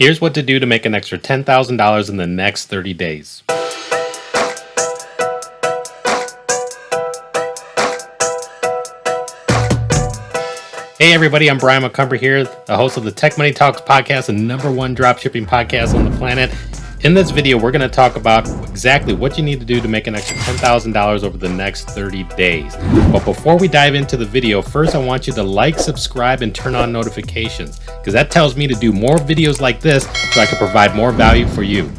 Here's what to do to make an extra $10,000 in the next 30 days. Hey everybody, I'm Brian McCumber here, the host of the Tech Money Talks podcast, the #1 dropshipping podcast on the planet. In this video, we're going to talk about exactly what you need to do to make an extra $10,000 over the next 30 days. But before we dive into the video, first I want you to like, subscribe, and turn on notifications, because that tells me to do more videos like this so I can provide more value for you.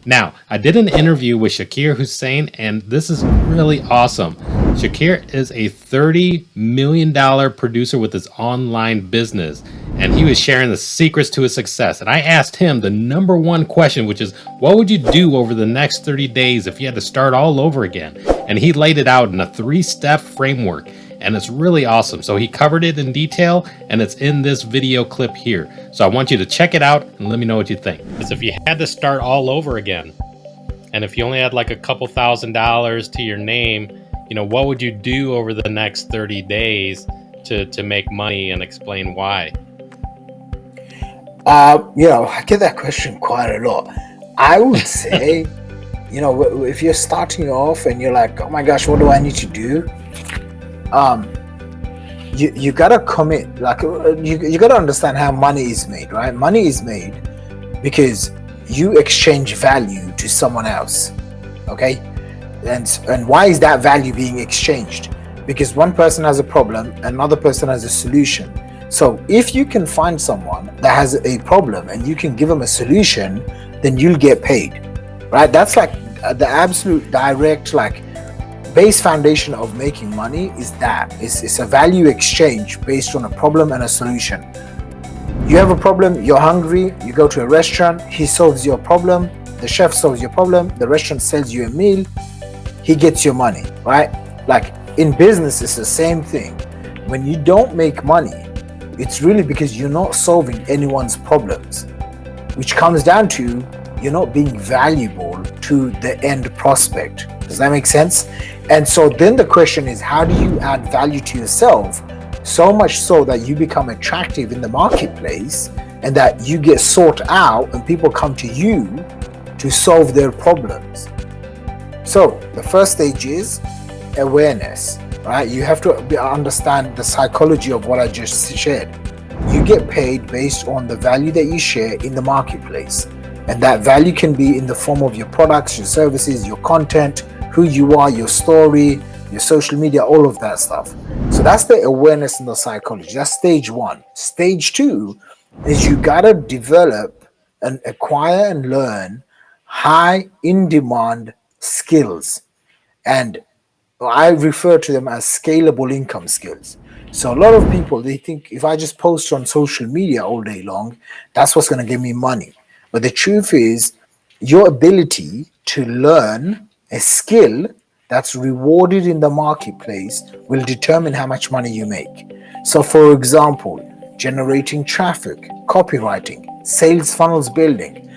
Now, I did an interview with Shaqir HUSSYIN, and this is really awesome. Shaqir is a $30 million producer with his online business, and he was sharing the secrets to his success. And I asked him the #1 question, which is, what would you do over the next 30 days if you had to start all over again? And he laid it out in a 3-step framework, and it's really awesome. So he covered it in detail, and it's in this video clip here. So I want you to check it out and let me know what you think. Because if you had to start all over again, and if you only had like a couple $1,000s to your name, you know, what would you do over the next 30 days to make money, and explain why? I get that question quite a lot. I would say, if you're starting off and you're like, oh my gosh, what do I need to do? You gotta commit. Like, you gotta understand how money is made, right? Money is made because you exchange value to someone else, okay? And why is that value being exchanged? Because one person has a problem, another person has a solution. So if you can find someone that has a problem and you can give them a solution, then you'll get paid, right? That's like the absolute direct, like, base foundation of making money is that. It's a value exchange based on a problem and a solution. You have a problem, you're hungry, you go to a restaurant, he solves your problem, the chef solves your problem, the restaurant sells you a meal, he gets your money, right? Like in business, it's the same thing. When you don't make money, it's really because you're not solving anyone's problems, which comes down to you're not being valuable to the end prospect. Does that make sense? And so then the question is, how do you add value to yourself so much so that you become attractive in the marketplace and that you get sought out and people come to you to solve their problems? So the first stage is awareness, right? You have to understand the psychology of what I just shared. You get paid based on the value that you share in the marketplace. And that value can be in the form of your products, your services, your content, who you are, your story, your social media, all of that stuff. So that's the awareness and the psychology. That's stage 1. Stage 2 is you gotta develop and acquire and learn high in-demand skills. And I refer to them as scalable income skills. So a lot of people, they think if I just post on social media all day long, that's what's going to give me money. But the truth is, your ability to learn a skill that's rewarded in the marketplace will determine how much money you make. So for example, generating traffic, copywriting, sales funnels building,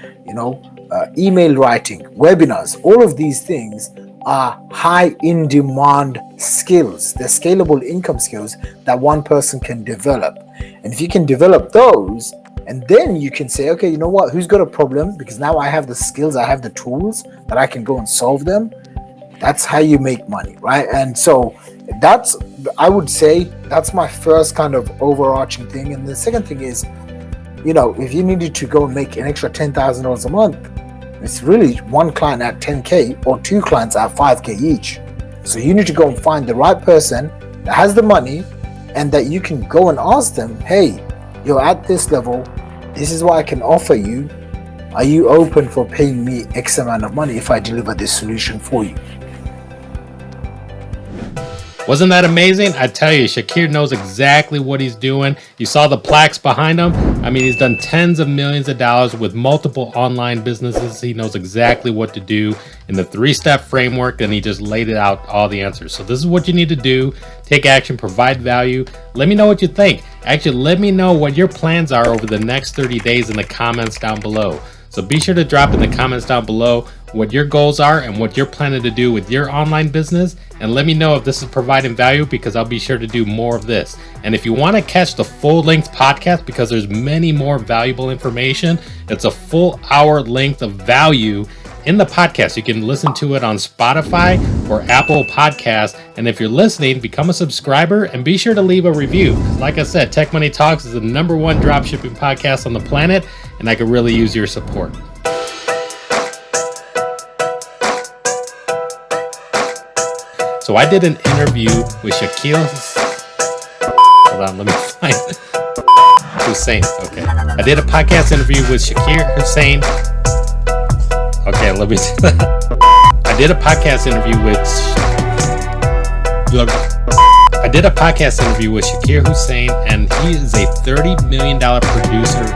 email writing, webinars, all of these things are high in demand skills. They're scalable income skills that one person can develop. And if you can develop those, and then you can say, okay, you know what, who's got a problem? Because now I have the skills, I have the tools that I can go and solve them. That's how you make money, right? And so I would say that's my first kind of overarching thing. And the second thing is, if you needed to go and make an extra $10,000 a month, it's really one client at 10K or 2 clients at 5K each. So you need to go and find the right person that has the money and that you can go and ask them, hey, you're at this level, this is what I can offer you. Are you open for paying me X amount of money if I deliver this solution for you? Wasn't that amazing? I tell you, Shaqir knows exactly what he's doing. You saw the plaques behind him. I mean, he's done tens of millions of dollars with multiple online businesses. He knows exactly what to do in the 3-step framework, and he just laid it out, all the answers. So this is what you need to do. Take action, provide value. Let me know what you think. Actually, let me know what your plans are over the next 30 days in the comments down below. So be sure to drop in the comments down below what your goals are and what you're planning to do with your online business, and let me know if this is providing value, because I'll be sure to do more of this. And if you want to catch the full length podcast, because there's many more valuable information, it's a full hour length of value in the podcast. You can listen to it on Spotify or Apple Podcasts. And if you're listening, become a subscriber and be sure to leave a review. Like I said, Tech Money Talks is the #1 dropshipping podcast on the planet, and I could really use your support. So I did an interview with Shaqir. Hold on, let me find it. Hussein. Okay. I did a podcast interview with Shaqir Hussein. Okay, let me. I did a podcast interview with Shaqir Hussein, and he is a $30 million producer